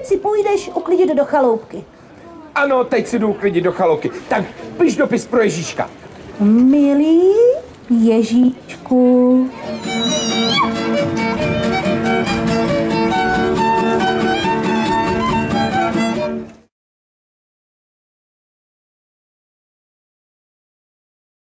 si půjdeš uklidit do chaloupky. Ano, teď si jdu uklidit do chaloupky. Tak piš dopis pro Ježíška. Milý Ježíčku.